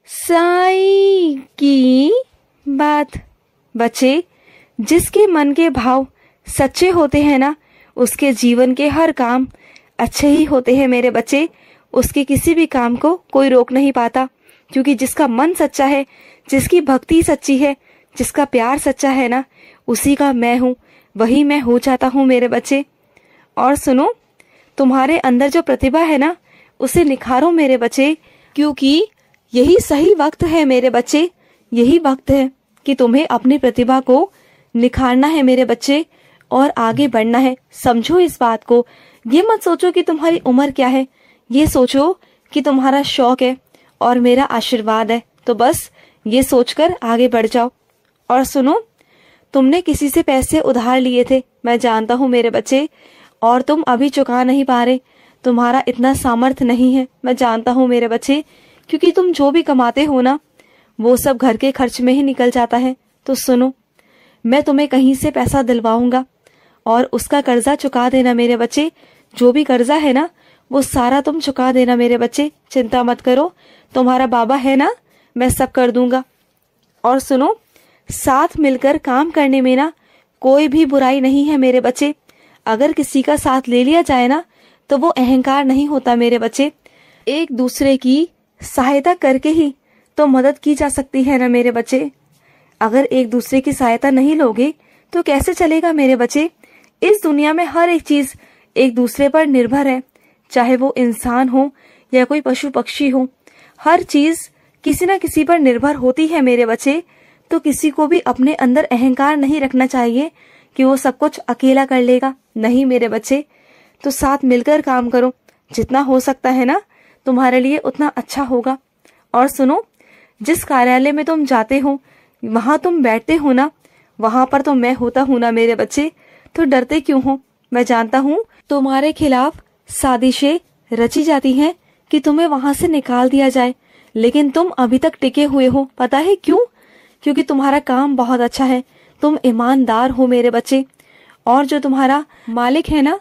साईं की बात। बच्चे, जिसके मन के भाव सच्चे होते हैं ना, उसके जीवन के हर काम अच्छे ही होते हैं मेरे बच्चे। उसके किसी भी काम को कोई रोक नहीं पाता, क्योंकि जिसका मन सच्चा है, जिसकी भक्ति सच्ची है, जिसका प्यार सच्चा है ना, उसी का मैं हूँ, वही मैं हो जाता हूँ मेरे बच्चे। और सुनो, तुम्हारे अंदर जो प्रतिभा है ना, उसे निखारो मेरे बच्चे, क्योंकि यही सही वक्त है मेरे बच्चे। यही वक्त है कि तुम्हें अपनी प्रतिभा को निखारना है मेरे बच्चे और आगे बढ़ना है। समझो इस बात को। ये मत सोचो कि तुम्हारी उम्र क्या है, ये सोचो कि तुम्हारा शौक है और मेरा आशीर्वाद है। तो बस ये सोचकर आगे बढ़ जाओ। और सुनो, तुमने किसी से पैसे उधार लिए थे, मैं जानता हूँ मेरे बच्चे, और तुम अभी चुका नहीं पा रहे। तुम्हारा इतना सामर्थ्य नहीं है, मैं जानता हूँ मेरे बच्चे, क्योंकि तुम जो भी कमाते हो ना, वो सब घर के खर्च में ही निकल जाता है। तो सुनो, मैं तुम्हें कहीं से पैसा दिलवाऊंगा और उसका कर्जा चुका देना मेरे बच्चे। जो भी कर्जा है ना, वो सारा तुम चुका देना मेरे बच्चे। चिंता मत करो, तुम्हारा बाबा है ना, मैं सब कर दूंगा। और सुनो, साथ मिलकर काम करने में ना कोई भी बुराई नहीं है मेरे बच्चे। अगर किसी का साथ ले लिया जाए ना, तो वो अहंकार नहीं होता मेरे बच्चे। एक दूसरे की सहायता करके ही तो मदद की जा सकती है ना मेरे बच्चे। अगर एक दूसरे की सहायता नहीं लोगे तो कैसे चलेगा मेरे बच्चे। इस दुनिया में हर एक चीज एक दूसरे पर निर्भर है, चाहे वो इंसान हो या कोई पशु पक्षी हो। हर चीज किसी न किसी पर निर्भर होती है मेरे बच्चे। तो किसी को भी अपने अंदर अहंकार नहीं रखना चाहिए कि वो सब कुछ अकेला कर लेगा। नहीं मेरे बच्चे, तो साथ मिलकर काम करो। जितना हो सकता है ना, तुम्हारे लिए उतना अच्छा होगा। और सुनो, जिस कार्यालय में तुम जाते हो, वहां तुम बैठते हो ना, वहां पर तो मैं होता हूँ ना मेरे बच्चे। तो डरते क्यों हो? मैं जानता हूँ तुम्हारे खिलाफ साजिशें रची जाती हैं कि तुम्हें वहां से निकाल दिया जाए, लेकिन तुम अभी तक टिके हुए हो। पता है क्यों? क्योंकि तुम्हारा काम बहुत अच्छा है, तुम ईमानदार हो मेरे बच्चे। और जो तुम्हारा मालिक है ना,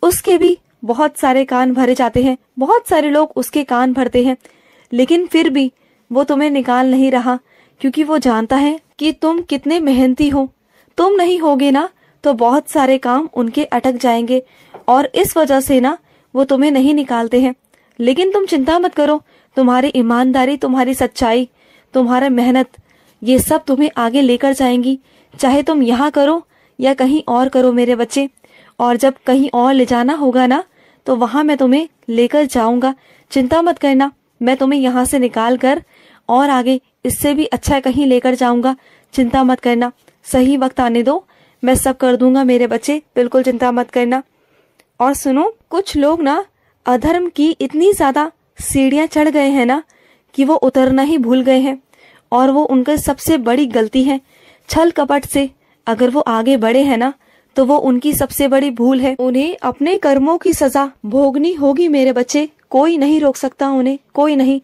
उसके भी बहुत सारे कान भरे जाते हैं, बहुत सारे लोग उसके कान भरते हैं, लेकिन फिर भी वो तुम्हें निकाल नहीं रहा, क्योंकि वो जानता है कि तुम कितने मेहनती हो। तुम नहीं होगे ना, तो बहुत सारे काम उनके अटक जाएंगे, और इस वजह से ना वो तुम्हें नहीं निकालते हैं। लेकिन तुम चिंता मत करो, तुम्हारी ईमानदारी, तुम्हारी सच्चाई, तुम्हारा मेहनत, ये सब तुम्हें आगे लेकर जाएंगी, चाहे तुम यहाँ करो या कहीं और करो मेरे बच्चे। और जब कहीं और ले जाना होगा ना, तो वहां मैं तुम्हें लेकर जाऊंगा। चिंता मत करना, मैं तुम्हें यहाँ से निकाल कर और आगे इससे भी अच्छा कहीं लेकर जाऊंगा। चिंता मत करना, सही वक्त आने दो, मैं सब कर दूंगा मेरे बच्चे, बिल्कुल चिंता मत करना। और सुनो, कुछ लोग ना अधर्म की इतनी ज्यादा सीढ़ियां चढ़ गए हैं ना कि वो उतरना ही भूल गए हैं, और वो उनकी सबसे बड़ी गलती है। छल कपट से अगर वो आगे बढ़े हैं ना, तो वो उनकी सबसे बड़ी भूल है। उन्हें अपने कर्मों की सजा भोगनी होगी मेरे बच्चे। कोई नहीं रोक सकता उन्हें, कोई नहीं।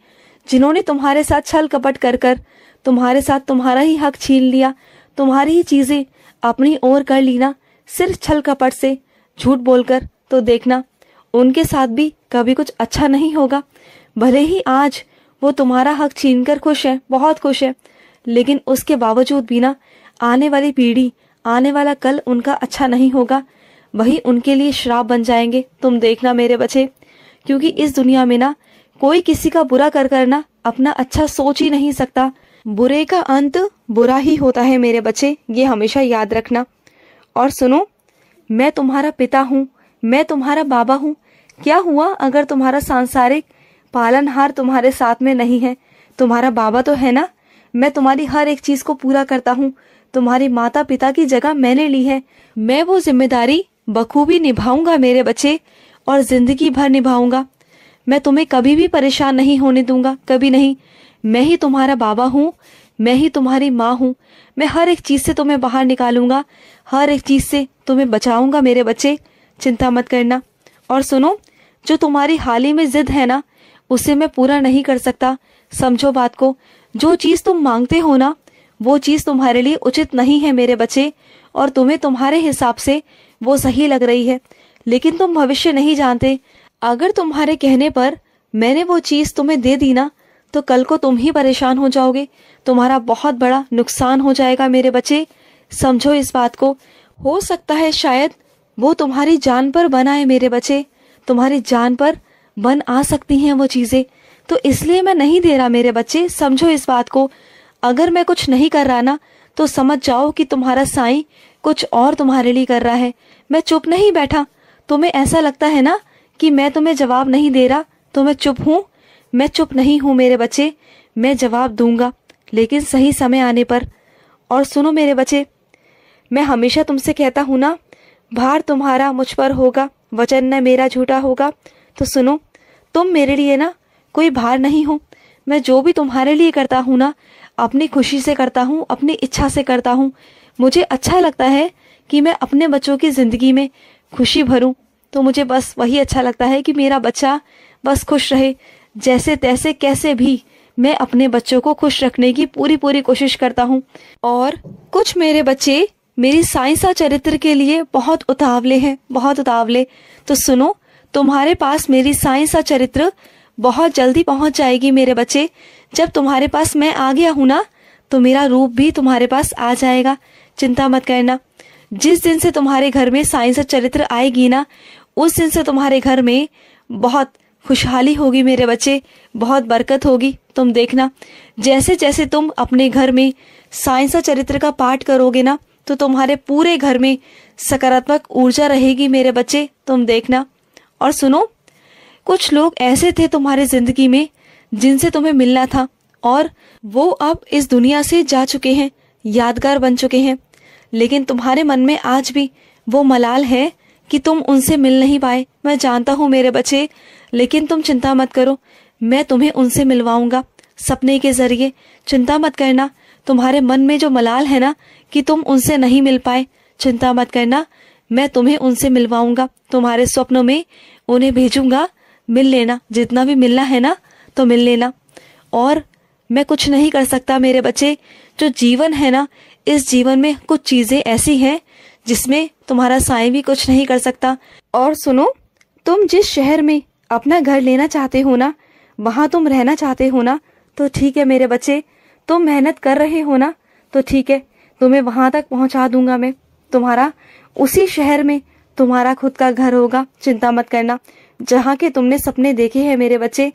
जिन्होंने तुम्हारे साथ छल कपट कर कर तुम्हारे साथ तुम्हारा ही हक छीन लिया, तुम्हारी ही चीजें अपनी ओर कर ली ना, सिर्फ छल कपट से, झूठ बोलकर, तो देखना उनके साथ भी कभी कुछ अच्छा नहीं होगा। भले ही आज वो तुम्हारा हक छीन कर खुश है, बहुत खुश है, लेकिन उसके बावजूद भी ना आने वाली पीढ़ी, आने वाला कल उनका अच्छा नहीं होगा। वही उनके लिए श्राप बन जाएंगे। तुम देखना मेरे बच्चे, क्योंकि इस दुनिया में ना कोई किसी का बुरा कर करना अपना अच्छा सोच ही नहीं सकता। बुरे का अंत बुरा ही होता है मेरे बच्चे, ये हमेशा याद रखना। और सुनो, मैं तुम्हारा पिता हूँ, मैं तुम्हारा बाबा हूँ। क्या हुआ अगर तुम्हारा सांसारिक पालनहार तुम्हारे साथ में नहीं है? तुम्हारा बाबा तो है ना। मैं तुम्हारी हर एक चीज को पूरा करता हूँ। तुम्हारी माता पिता की जगह मैंने ली है। मैं वो जिम्मेदारी बखूबी निभाऊंगा मेरे बच्चे, और जिंदगी भर निभाऊंगा। मैं तुम्हें कभी भी परेशान नहीं होने दूंगा, कभी नहीं। मैं ही तुम्हारा बाबा हूँ, मैं ही तुम्हारी माँ हूँ। मैं हर एक चीज से तुम्हें बाहर निकालूंगा, हर एक चीज से तुम्हें बचाऊंगा मेरे बच्चे, चिंता मत करना। और सुनो, जो तुम्हारी हाल ही में जिद है ना, उसे मैं पूरा नहीं कर सकता। समझो बात को। जो चीज तुम मांगते हो ना, वो चीज तुम्हारे लिए उचित नहीं है मेरे बच्चे, और तुम्हें तुम्हारे हिसाब से वो सही लग रही है, लेकिन तुम भविष्य नहीं जानते। अगर तुम्हारे कहने पर मैंने वो चीज तुम्हें दे दी ना, तो कल को तुम ही परेशान हो जाओगे, तुम्हारा बहुत बड़ा नुकसान हो जाएगा मेरे बच्चे। समझो इस बात को। हो सकता है शायद वो तुम्हारी जान पर बन आए मेरे बच्चे, तुम्हारी जान पर बन आ सकती हैं वो चीज़ें, तो इसलिए मैं नहीं दे रहा मेरे बच्चे। समझो इस बात को। अगर मैं कुछ नहीं कर रहा ना, तो समझ जाओ कि तुम्हारा साईं कुछ और तुम्हारे लिए कर रहा है। मैं चुप नहीं बैठा। तुम्हें ऐसा लगता है ना कि मैं तुम्हें जवाब नहीं दे रहा, तो मैं चुप हूँ? मैं चुप नहीं हूँ मेरे बच्चे, मैं जवाब दूंगा, लेकिन सही समय आने पर। और सुनो मेरे बच्चे, मैं हमेशा तुमसे कहता हूँ ना, भार तुम्हारा मुझ पर होगा, वचन न मेरा झूठा होगा। तो सुनो, तुम मेरे लिए ना कोई भार नहीं हो। मैं जो भी तुम्हारे लिए करता हूँ ना, अपनी खुशी से करता हूँ, अपनी इच्छा से करता हूँ। मुझे अच्छा लगता है कि मैं अपने बच्चों की ज़िंदगी में खुशी भरूं, तो मुझे बस वही अच्छा लगता है कि मेरा बच्चा बस खुश रहे। जैसे तैसे कैसे भी मैं अपने बच्चों को खुश रखने की पूरी कोशिश करता हूँ। और कुछ मेरे बच्चे मेरी साइंसा चरित्र के लिए बहुत उतावले हैं, बहुत उतावले। तो सुनो, तुम्हारे पास मेरी साइंसा चरित्र बहुत जल्दी पहुंच जाएगी मेरे बच्चे। जब तुम्हारे पास मैं आ गया हूं ना, तो मेरा रूप भी तुम्हारे पास आ जाएगा। चिंता मत करना। जिस दिन से तुम्हारे घर में साइंसा चरित्र आएगी ना, उस दिन से तुम्हारे घर में बहुत खुशहाली होगी मेरे बच्चे, बहुत बरकत होगी। तुम देखना, जैसे जैसे तुम अपने घर में साइंसा चरित्र का पाठ करोगे ना, तो तुम्हारे पूरे घर में सकारात्मक ऊर्जा रहेगी मेरे बच्चे, तुम देखना। और सुनो, कुछ लोग ऐसे थे तुम्हारी जिंदगी में जिनसे तुम्हें मिलना था, और वो अब इस दुनिया से जा चुके हैं, यादगार बन चुके हैं। लेकिन तुम्हारे मन में आज भी वो मलाल है कि तुम उनसे मिल नहीं पाए। मैं जानता हूँ मेरे बच्चे, लेकिन तुम चिंता मत करो, मैं तुम्हें उनसे मिलवाऊंगा सपने के जरिए। चिंता मत करना। तुम्हारे मन में जो मलाल है ना कि तुम उनसे नहीं मिल पाए, चिंता मत करना, मैं तुम्हें उनसे मिलवाऊंगा। तुम्हारे स्वप्नों में उन्हें भेजूंगा, मिल लेना। जितना भी मिलना है ना, तो मिल लेना। और मैं कुछ नहीं कर सकता मेरे बच्चे। जो जीवन है ना, इस जीवन में कुछ चीजें ऐसी हैं जिसमें तुम्हारा साईं भी कुछ नहीं कर सकता। और सुनो, तुम जिस शहर में अपना घर लेना चाहते हो ना, वहां तुम रहना चाहते हो ना, तो ठीक है मेरे बच्चे। तुम मेहनत कर रहे हो ना, तो ठीक है, तुम्हें वहां तक पहुंचा दूंगा मैं। तुम्हारा उसी शहर में तुम्हारा खुद का घर होगा। चिंता मत करना। जहाँ के तुमने सपने देखे हैं मेरे बच्चे,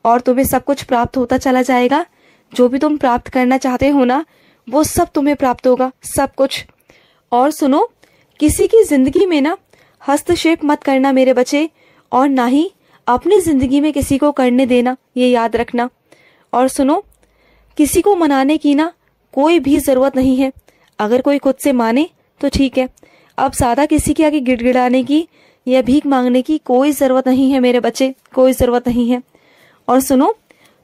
और तुम्हें सब कुछ प्राप्त होता चला जाएगा। जो भी तुम प्राप्त करना चाहते हो ना, वो सब तुम्हें प्राप्त होगा, सब कुछ। और सुनो, किसी की जिंदगी में ना हस्तक्षेप मत करना मेरे बच्चे, और ना ही अपनी जिंदगी में किसी को करने देना, ये याद रखना। और सुनो, किसी को मनाने की ना कोई भी जरूरत नहीं है। अगर कोई खुद से माने तो ठीक है। अब ज्यादा किसी के आगे गिड़गिड़ाने की या भीख मांगने की कोई जरूरत नहीं है मेरे बच्चे, कोई जरूरत नहीं है। और सुनो,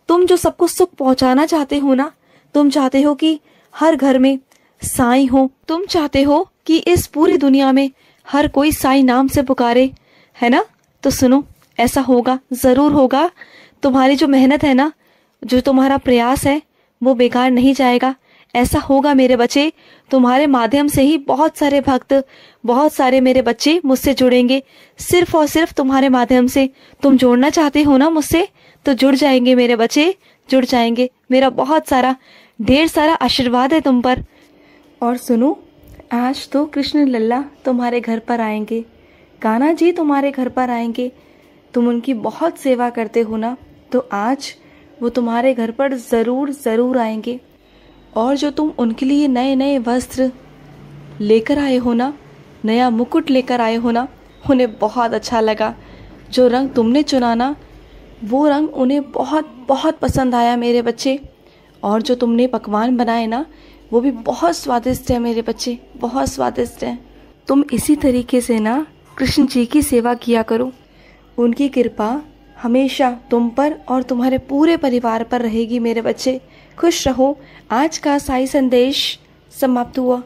तुम जो सबको सुख पहुंचाना चाहते हो ना, तुम चाहते हो कि हर घर में साईं हो, तुम चाहते हो कि इस पूरी दुनिया में हर कोई साईं नाम से पुकारे, है ना? तो सुनो, ऐसा होगा, जरूर होगा। तुम्हारी जो मेहनत है ना, जो तुम्हारा प्रयास है, वो बेकार नहीं जाएगा। ऐसा होगा मेरे बच्चे। तुम्हारे माध्यम से ही बहुत सारे भक्त, बहुत सारे मेरे बच्चे मुझसे जुड़ेंगे, सिर्फ और सिर्फ तुम्हारे माध्यम से। तुम जोड़ना चाहते हो ना मुझसे, तो जुड़ जाएंगे मेरे बच्चे, जुड़ जाएंगे। मेरा बहुत सारा, ढेर सारा आशीर्वाद है तुम पर। और सुनो, आज तो कृष्ण लल्ला तुम्हारे घर पर आएंगे, कान्हा जी तुम्हारे घर पर आएंगे। तुम उनकी बहुत सेवा करते हो ना, तो आज वो तुम्हारे घर पर ज़रूर ज़रूर आएंगे। और जो तुम उनके लिए नए नए वस्त्र लेकर आए हो ना, नया मुकुट लेकर आए हो ना, उन्हें बहुत अच्छा लगा। जो रंग तुमने चुना ना, वो रंग उन्हें बहुत बहुत पसंद आया मेरे बच्चे। और जो तुमने पकवान बनाए ना, वो भी बहुत स्वादिष्ट है मेरे बच्चे, बहुत स्वादिष्ट है। तुम इसी तरीके से ना कृष्ण जी की सेवा किया करो। उनकी कृपा हमेशा तुम पर और तुम्हारे पूरे परिवार पर रहेगी मेरे बच्चे। खुश रहो। आज का साई संदेश समाप्त हुआ।